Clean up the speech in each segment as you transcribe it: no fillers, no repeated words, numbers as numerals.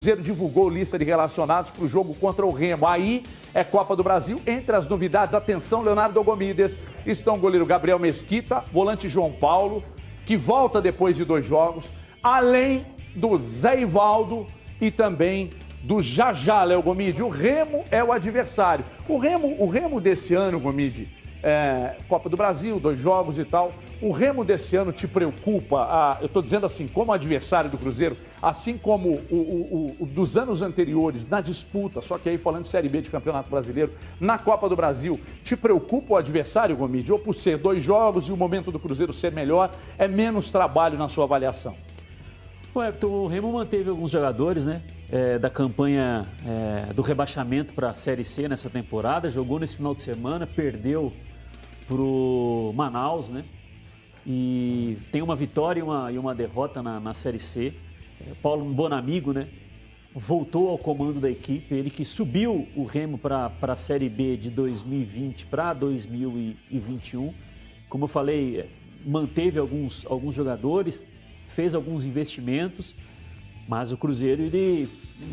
Cruzeiro divulgou lista de relacionados para o jogo contra o Remo. Aí é Copa do Brasil. Entre as novidades, atenção, Leonardo Gomides, estão o goleiro Gabriel Mesquita, volante João Paulo, que volta depois de 2 jogos, além do Zé Ivaldo e também do Jajá, Léo Gomide. O Remo é o adversário. O Remo desse ano, Gomide, Copa do Brasil, 2 jogos e tal. O Remo desse ano te preocupa? Eu estou dizendo assim, como adversário do Cruzeiro, assim como o dos anos anteriores na disputa, só que aí falando de Série B de Campeonato Brasileiro, na Copa do Brasil, te preocupa o adversário, Gomide? Ou por ser 2 jogos e o momento do Cruzeiro ser melhor, é menos trabalho na sua avaliação? O Remo manteve alguns jogadores, né, da campanha do rebaixamento para a Série C nessa temporada, jogou nesse final de semana, perdeu pro Manaus, né? E tem uma vitória e uma derrota na Série C. Paulo Bonamigo, né, voltou ao comando da equipe, ele que subiu o Remo para a Série B de 2020 para 2021. Como eu falei, manteve alguns jogadores, fez alguns investimentos, mas o Cruzeiro, ele,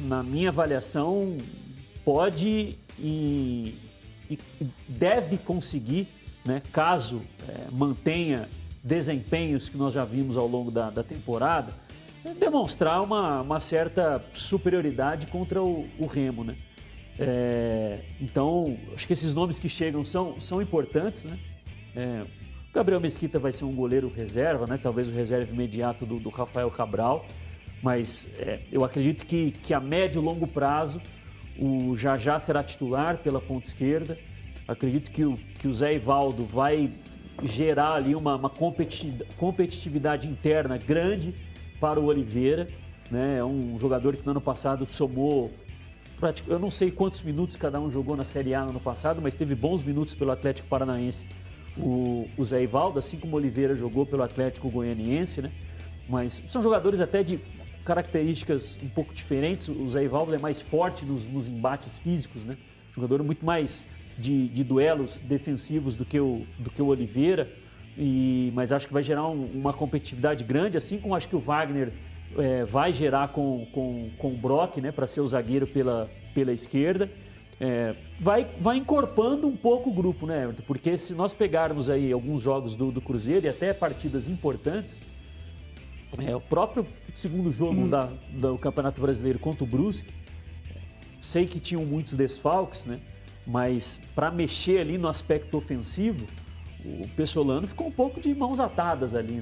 na minha avaliação, pode e deve conseguir, né, caso mantenha desempenhos que nós já vimos ao longo da temporada, demonstrar uma certa superioridade contra o Remo, né? Então, acho que esses nomes que chegam são importantes, né? O Gabriel Mesquita vai ser um goleiro reserva, né? Talvez o reserva imediato do Rafael Cabral, mas eu acredito que a médio e longo prazo o Jajá será titular pela ponta esquerda. Acredito que o Zé Ivaldo vai gerar ali uma competitividade interna grande para o Oliveira, né? É um jogador que no ano passado somou, eu não sei quantos minutos cada um jogou na Série A no ano passado, mas teve bons minutos pelo Atlético Paranaense, o Zé Ivaldo, assim como o Oliveira jogou pelo Atlético Goianiense, né? Mas são jogadores até de características um pouco diferentes. O Zé Ivaldo é mais forte nos embates físicos, né? Jogador muito mais de duelos defensivos do que o Oliveira, mas acho que vai gerar uma competitividade grande, assim como acho que o Wagner vai gerar com o Brock, né, para ser o zagueiro pela esquerda. Vai encorpando um pouco o grupo, né, Everton? Porque se nós pegarmos aí alguns jogos do Cruzeiro e até partidas importantes, o próprio segundo jogo do Campeonato Brasileiro contra o Brusque, sei que tinham muitos desfalques, né? Mas para mexer ali no aspecto ofensivo, o Pessolano ficou um pouco de mãos atadas ali,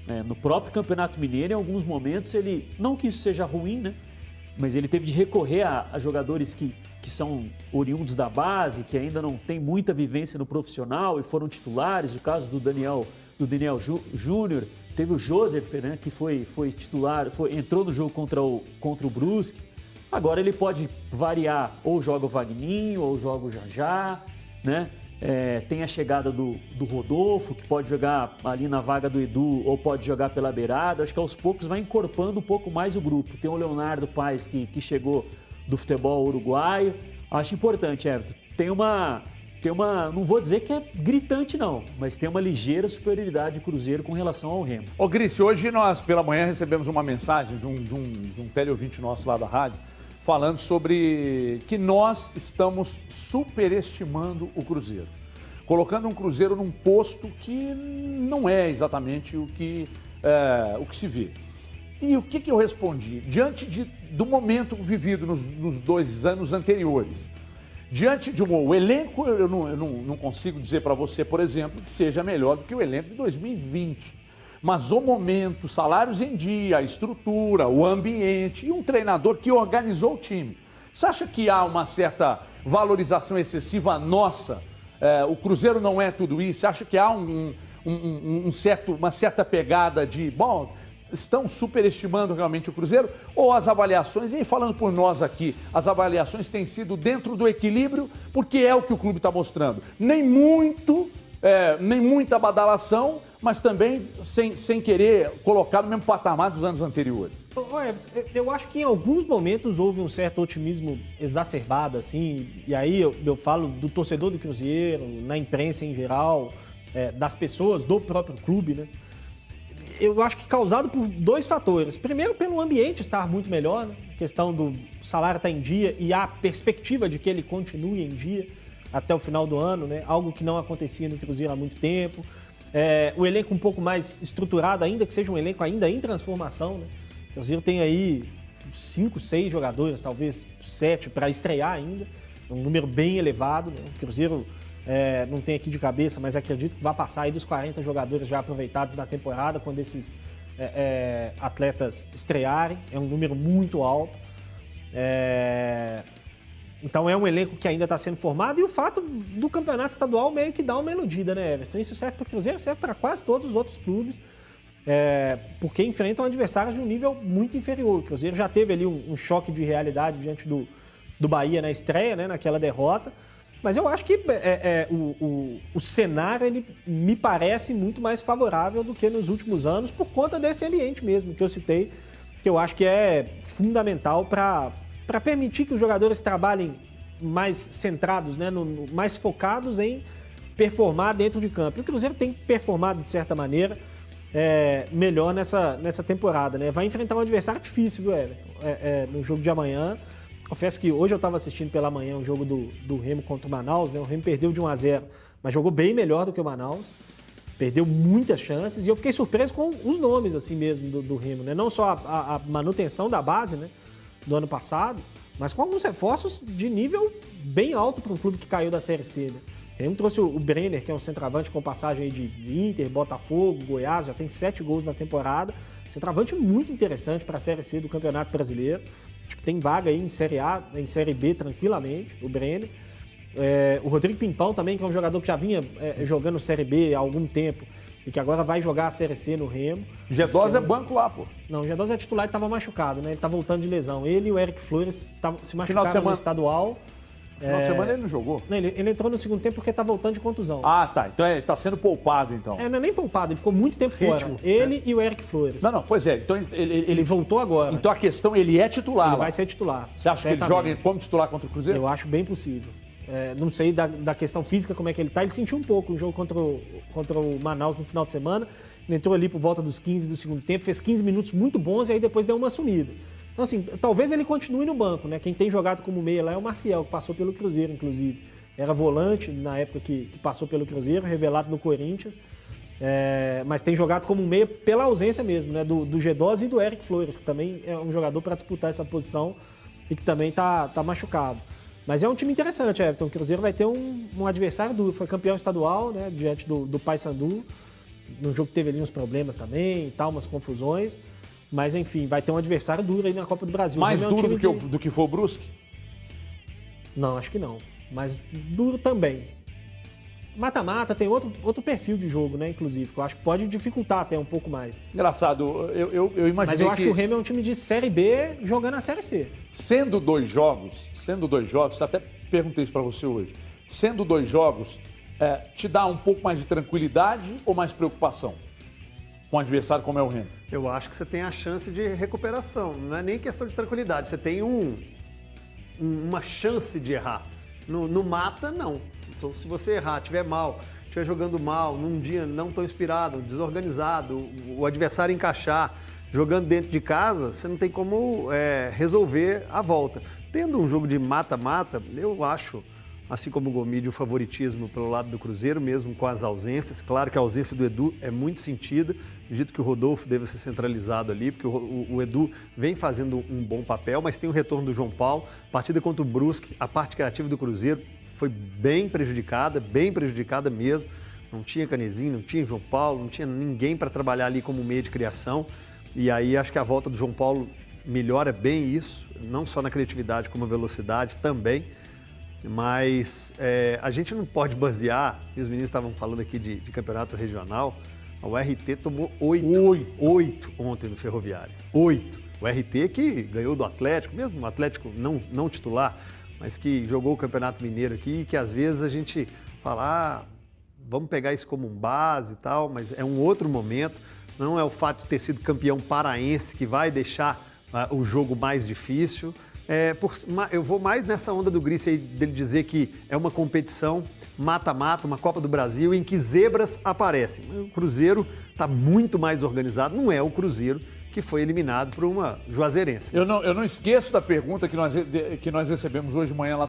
né? No próprio Campeonato Mineiro, em alguns momentos, ele, não que isso seja ruim, né? Mas ele teve de recorrer a jogadores que são oriundos da base, que ainda não tem muita vivência no profissional e foram titulares. O caso do Daniel Júnior, teve o Joseph, né, que foi titular, entrou no jogo contra o Brusque. Agora ele pode variar, ou joga o Vagninho, ou joga o Jajá, né? Tem a chegada do Rodolfo, que pode jogar ali na vaga do Edu, ou pode jogar pela beirada. Acho que aos poucos vai encorpando um pouco mais o grupo. Tem o Leonardo Paes, que chegou do futebol uruguaio. Acho importante, Everton. Tem uma, não vou dizer que é gritante não, mas tem uma ligeira superioridade do Cruzeiro com relação ao Remo. Ô Grício, hoje nós pela manhã recebemos uma mensagem de um teleouvinte nosso lá da rádio, falando sobre que nós estamos superestimando o Cruzeiro, colocando um Cruzeiro num posto que não é exatamente o que se vê. E o que eu respondi? Diante do momento vivido nos 2 anos anteriores, diante de o elenco, eu não consigo dizer para você, por exemplo, que seja melhor do que o elenco de 2020. Mas o momento, salários em dia, a estrutura, o ambiente e um treinador que organizou o time. Você acha que há uma certa valorização excessiva nossa? O Cruzeiro não é tudo isso? Você acha que há uma certa pegada de, bom, estão superestimando realmente o Cruzeiro? Ou as avaliações, e falando por nós aqui, as avaliações têm sido dentro do equilíbrio, porque é o que o clube está mostrando. Nem muita badalação, mas também sem querer colocar no mesmo patamar dos anos anteriores. Eu acho que em alguns momentos houve um certo otimismo exacerbado, assim, e aí eu falo do torcedor do Cruzeiro, na imprensa em geral, das pessoas, do próprio clube, né? eu acho que causado por dois fatores. Primeiro, pelo ambiente estar muito melhor, né? A questão do salário estar em dia e a perspectiva de que ele continue em dia até o final do ano, né? Algo que não acontecia no Cruzeiro há muito tempo. O elenco um pouco mais estruturado, ainda que seja um elenco ainda em transformação, né? O Cruzeiro tem aí 5, 6 jogadores, talvez 7 para estrear ainda, um número bem elevado, né? O Cruzeiro não tem aqui de cabeça, mas acredito que vai passar aí dos 40 jogadores já aproveitados da temporada quando esses atletas estrearem. É um número muito alto. Então é um elenco que ainda está sendo formado e o fato do campeonato estadual meio que dá uma iludida, né, Everton? Isso serve para o Cruzeiro, serve para quase todos os outros clubes, porque enfrentam adversários de um nível muito inferior. O Cruzeiro já teve ali um choque de realidade diante do Bahia na estreia, né, naquela derrota. Mas eu acho que o cenário ele me parece muito mais favorável do que nos últimos anos por conta desse ambiente mesmo que eu citei, que eu acho que é fundamental para permitir que os jogadores trabalhem mais centrados, né, mais focados em performar dentro de campo. E o Cruzeiro tem performado, de certa maneira, melhor nessa temporada, né? Vai enfrentar um adversário difícil, viu, Everton? No jogo de amanhã. Confesso que hoje eu estava assistindo pela manhã um jogo do Remo contra o Manaus, né? O Remo perdeu de 1-0, mas jogou bem melhor do que o Manaus. Perdeu muitas chances e eu fiquei surpreso com os nomes assim mesmo do Remo, né? Não só a manutenção da base, né, do ano passado, mas com alguns reforços de nível bem alto para um clube que caiu da Série C, né? O Remo trouxe o Brenner, que é um centroavante com passagem aí de Inter, Botafogo, Goiás, já tem 7 gols na temporada. Centroavante muito interessante para a Série C do Campeonato Brasileiro. Acho que tem vaga aí em Série A, em Série B tranquilamente, o Brenner. O Rodrigo Pimpão também, que é um jogador que já vinha jogando Série B há algum tempo e que agora vai jogar a Série C no Remo. G2 é banco lá, pô. Não, o G2 é titular e estava machucado, né? Ele tá voltando de lesão. Ele e o Eric Flores se machucaram no estadual. No final de semana ele não jogou? Não, ele entrou no segundo tempo porque tá voltando de contusão. Ah, tá. Então ele tá sendo poupado, então. Não é nem poupado, ele ficou muito tempo fora. Ele e o Eric Flores. Não, pois é. Então ele voltou agora. Então a questão, ele é titular. Ele lá. vai ser titular. Você acha que ele joga como titular contra o Cruzeiro? Eu acho bem possível. Não sei da questão física, como é que ele tá. Ele sentiu um pouco o jogo contra o Manaus no final de semana. Ele entrou ali por volta dos 15 do segundo tempo, fez 15 minutos muito bons e aí depois deu uma sumida. Então, assim, talvez ele continue no banco, né? Quem tem jogado como meia lá é o Marcial, que passou pelo Cruzeiro, inclusive. Era volante na época que passou pelo Cruzeiro, revelado no Corinthians. Mas tem jogado como meia pela ausência mesmo, né? Do G2 e do Eric Flores, que também é um jogador para disputar essa posição e que também tá machucado. Mas é um time interessante, Everton. O Cruzeiro vai ter um adversário duro. Foi campeão estadual, né? Diante do Paysandu. No jogo que teve ali uns problemas também e tal, umas confusões. Mas, enfim, vai ter um adversário duro aí na Copa do Brasil. Mais duro do que foi o Brusque? Não, acho que não. Mas duro também. Mata-mata tem outro perfil de jogo, né, inclusive, que eu acho que pode dificultar até um pouco mais. Engraçado, eu imaginei Mas eu acho que o Remo é um time de Série B jogando a Série C. Sendo dois jogos, até perguntei isso para você hoje, sendo 2 jogos, te dá um pouco mais de tranquilidade ou mais preocupação com um adversário como é o Remo? Eu acho que você tem a chance de recuperação. Não é nem questão de tranquilidade. Você tem uma chance de errar. No mata, não. Então, se você errar, estiver mal, estiver jogando mal, num dia não tão inspirado, desorganizado, o adversário encaixar, jogando dentro de casa, você não tem como resolver a volta. Tendo um jogo de mata-mata, eu acho, assim como o Gomide, o favoritismo pelo lado do Cruzeiro, mesmo com as ausências. Claro que a ausência do Edu é muito sentida. Acredito que o Rodolfo deve ser centralizado ali, porque o Edu vem fazendo um bom papel, mas tem o retorno do João Paulo. Partida contra o Brusque, a parte criativa do Cruzeiro foi bem prejudicada mesmo. Não tinha Canezinho, não tinha João Paulo, não tinha ninguém para trabalhar ali como meio de criação. E aí acho que a volta do João Paulo melhora bem isso, não só na criatividade como na velocidade também. Mas a gente não pode basear, e os meninos estavam falando aqui de campeonato regional, o RT tomou 8 ontem no Ferroviário. 8. O RT que ganhou do Atlético, mesmo o Atlético não titular, mas que jogou o Campeonato Mineiro aqui e que às vezes a gente fala, vamos pegar isso como um base e tal, mas é um outro momento. Não é o fato de ter sido campeão paraense que vai deixar o jogo mais difícil. Eu vou mais nessa onda do Gris aí, dele dizer que é uma competição, mata-mata, uma Copa do Brasil em que zebras aparecem. O Cruzeiro está muito mais organizado, não é o Cruzeiro que foi eliminado por uma Juazeirense. Eu não esqueço da pergunta que nós recebemos hoje de manhã lá